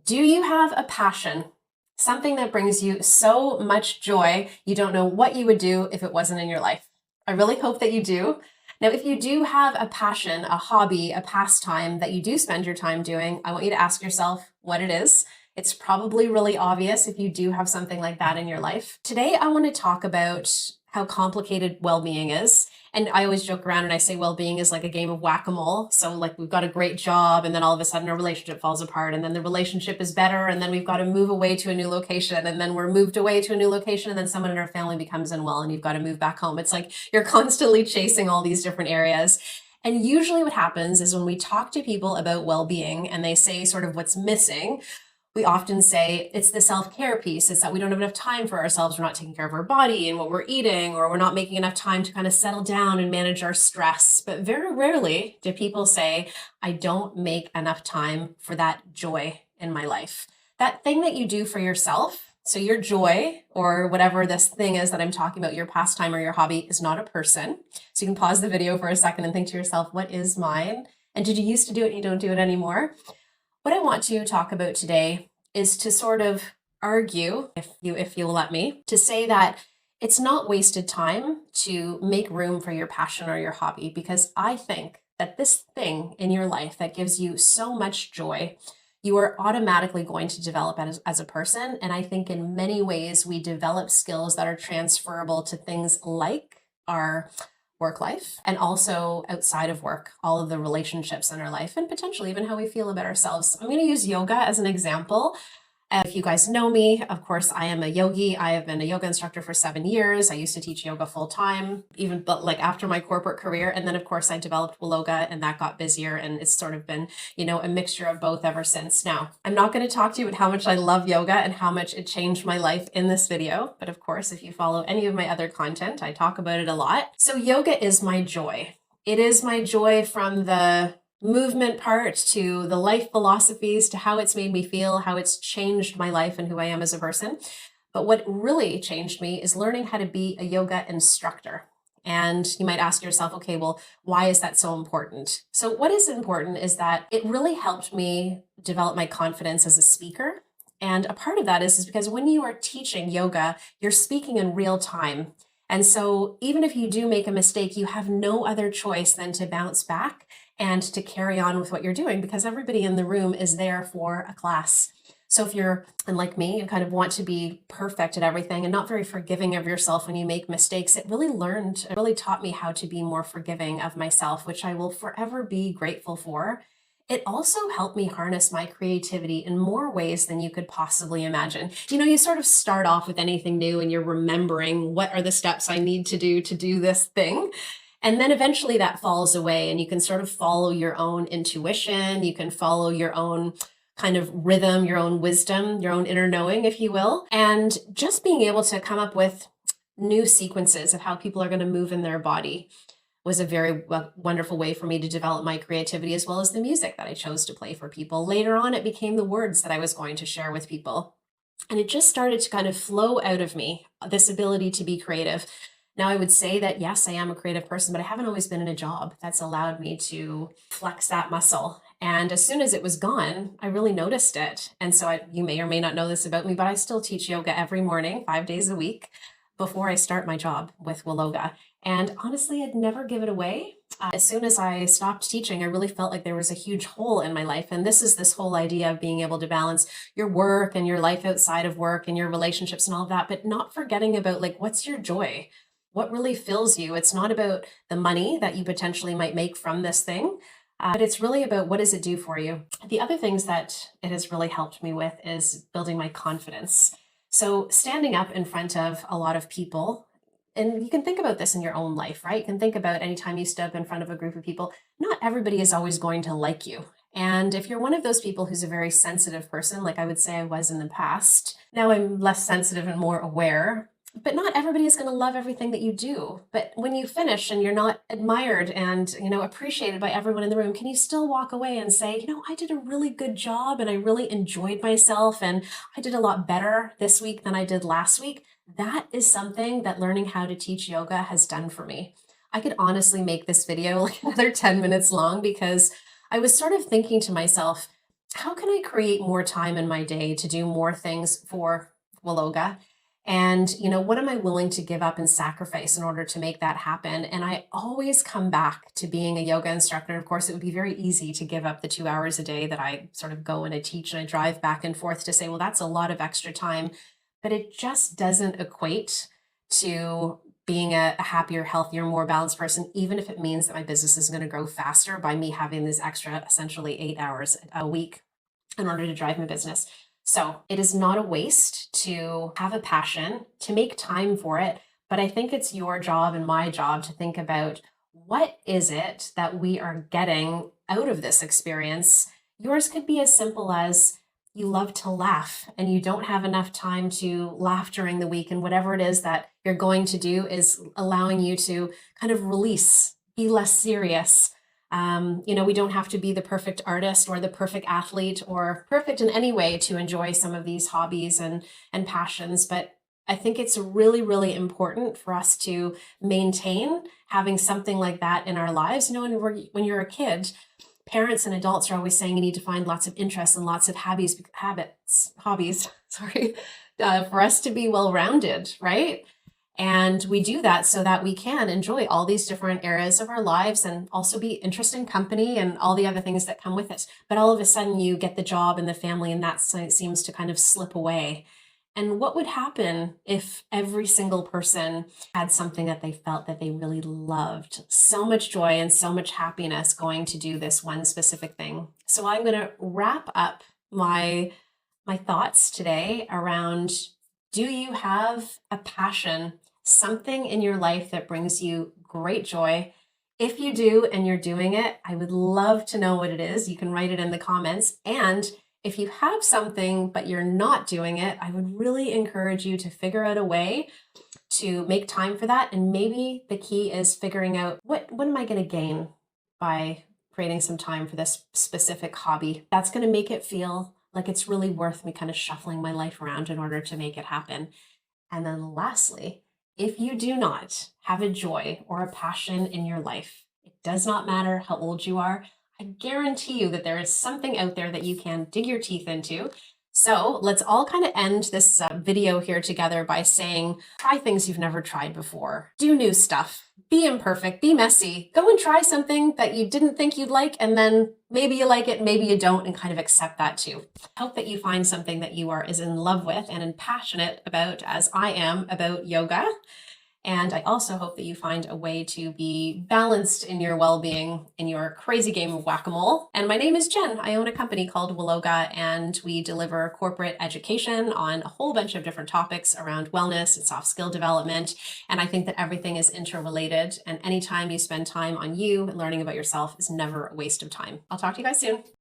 Do you have a passion? Something that brings you so much joy, you don't know what you would do if it wasn't in your life. I really hope that you do. Now, if you do have a passion, a hobby, a pastime that you do spend your time doing, I want you to ask yourself what it is. It's probably really obvious if you do have something like that in your life. Today, I want to talk about how complicated well-being is. And I always joke around and I say well-being is like a game of whack-a-mole. So like we've got a great job and then all of a sudden our relationship falls apart and then the relationship is better and then we've got to move away to a new location and then we're moved away to a new location and then someone in our family becomes unwell and you've got to move back home. It's like you're constantly chasing all these different areas. And usually what happens is when we talk to people about well-being and they say sort of what's missing, we often say it's the self-care piece. It's that we don't have enough time for ourselves. We're not taking care of our body and what we're eating, or we're not making enough time to kind of settle down and manage our stress. But very rarely do people say, I don't make enough time for that joy in my life. That thing that you do for yourself. So your joy or whatever this thing is that I'm talking about, your pastime or your hobby, is not a person. So you can pause the video for a second and think to yourself, what is mine? And did you used to do it and you don't do it anymore? What I want to talk about today is to sort of argue, if you'll let me, to say that it's not wasted time to make room for your passion or your hobby, because I think that this thing in your life that gives you so much joy, you are automatically going to develop as a person. And I think in many ways we develop skills that are transferable to things like our work life and also outside of work, all of the relationships in our life and potentially even how we feel about ourselves. I'm going to use yoga as an example. If you guys know me, of course, I am a yogi. I have been a yoga instructor for 7 years. I used to teach yoga full time, but like after my corporate career. And then of course I developed WELLOGA and that got busier and it's sort of been, a mixture of both ever since. Now, I'm not going to talk to you about how much I love yoga and how much it changed my life in this video. But of course, if you follow any of my other content, I talk about it a lot. So yoga is my joy. It is my joy from the movement part to the life philosophies to how it's made me feel, how it's changed my life and who I am as a person. But what really changed me is learning how to be a yoga instructor. And you might ask yourself, okay, well, why is that so important? So what is important is that it really helped me develop my confidence as a speaker. And a part of that is because when you are teaching yoga, you're speaking in real time. And so even if you do make a mistake, you have no other choice than to bounce back and to carry on with what you're doing, because everybody in the room is there for a class. So if you're, and like me, you kind of want to be perfect at everything and not very forgiving of yourself when you make mistakes, it really taught me how to be more forgiving of myself, which I will forever be grateful for. It also helped me harness my creativity in more ways than you could possibly imagine. You sort of start off with anything new and you're remembering what are the steps I need to do this thing. And then eventually that falls away and you can sort of follow your own intuition. You can follow your own kind of rhythm, your own wisdom, your own inner knowing, if you will. And just being able to come up with new sequences of how people are going to move in their body was a very wonderful way for me to develop my creativity, as well as the music that I chose to play for people. Later on, it became the words that I was going to share with people. And it just started to kind of flow out of me, this ability to be creative. Now, I would say that, yes, I am a creative person, but I haven't always been in a job that's allowed me to flex that muscle. And as soon as it was gone, I really noticed it. And so you may or may not know this about me, but I still teach yoga every morning, 5 days a week, before I start my job with WELLOGA. And honestly, I'd never give it away. As soon as I stopped teaching, I really felt like there was a huge hole in my life. And this whole idea of being able to balance your work and your life outside of work and your relationships and all of that, but not forgetting about like, what's your joy? What really fills you? It's not about the money that you potentially might make from this thing, but it's really about what does it do for you? The other things that it has really helped me with is building my confidence. So standing up in front of a lot of people, and you can think about this in your own life, right? You can think about anytime you step in front of a group of people, not everybody is always going to like you. And if you're one of those people who's a very sensitive person, like I would say I was in the past, now I'm less sensitive and more aware. But not everybody is going to love everything that you do. But when you finish and you're not admired and, appreciated by everyone in the room, can you still walk away and say, I did a really good job and I really enjoyed myself and I did a lot better this week than I did last week? That is something that learning how to teach yoga has done for me. I could honestly make this video like another 10 minutes long because I was sort of thinking to myself, how can I create more time in my day to do more things for WELLOGA? And, what am I willing to give up and sacrifice in order to make that happen? And I always come back to being a yoga instructor. Of course, it would be very easy to give up the 2 hours a day that I sort of go and I teach and I drive back and forth to say, well, that's a lot of extra time. But it just doesn't equate to being a happier, healthier, more balanced person, even if it means that my business is going to grow faster by me having this extra, essentially 8 hours a week in order to drive my business. So it is not a waste to have a passion, to make time for it. But I think it's your job and my job to think about what is it that we are getting out of this experience. Yours could be as simple as you love to laugh and you don't have enough time to laugh during the week. And whatever it is that you're going to do is allowing you to kind of release, be less serious. We don't have to be the perfect artist or the perfect athlete or perfect in any way to enjoy some of these hobbies and passions. But I think it's really, really important for us to maintain having something like that in our lives. When you're a kid, parents and adults are always saying you need to find lots of interests and lots of hobbies, for us to be well-rounded, right? And we do that so that we can enjoy all these different areas of our lives and also be interesting company and all the other things that come with it. But all of a sudden you get the job and the family and that seems to kind of slip away. And what would happen if every single person had something that they felt that they really loved? So much joy and so much happiness going to do this one specific thing. So I'm going to wrap up my thoughts today around, do you have a passion, something in your life that brings you great joy? If you do and you're doing it, I would love to know what it is. You can write it in the comments. And if you have something but you're not doing it, I would really encourage you to figure out a way to make time for that. And maybe the key is figuring out what am I going to gain by creating some time for this specific hobby. That's going to make it feel like it's really worth me kind of shuffling my life around in order to make it happen. And then lastly, if you do not have a joy or a passion in your life, it does not matter how old you are. I guarantee you that there is something out there that you can dig your teeth into. So let's all kind of end this video here together by saying, try things you've never tried before. Do new stuff. Be imperfect. Be messy. Go and try something that you didn't think you'd like, and then maybe you like it, maybe you don't, and kind of accept that too. I hope that you find something that you are as in love with and passionate about as I am about yoga. And I also hope that you find a way to be balanced in your well-being in your crazy game of whack-a-mole. And my name is Jen. I own a company called WELLOGA, and we deliver corporate education on a whole bunch of different topics around wellness and soft skill development. And I think that everything is interrelated, and anytime you spend time on you and learning about yourself is never a waste of time. I'll talk to you guys soon.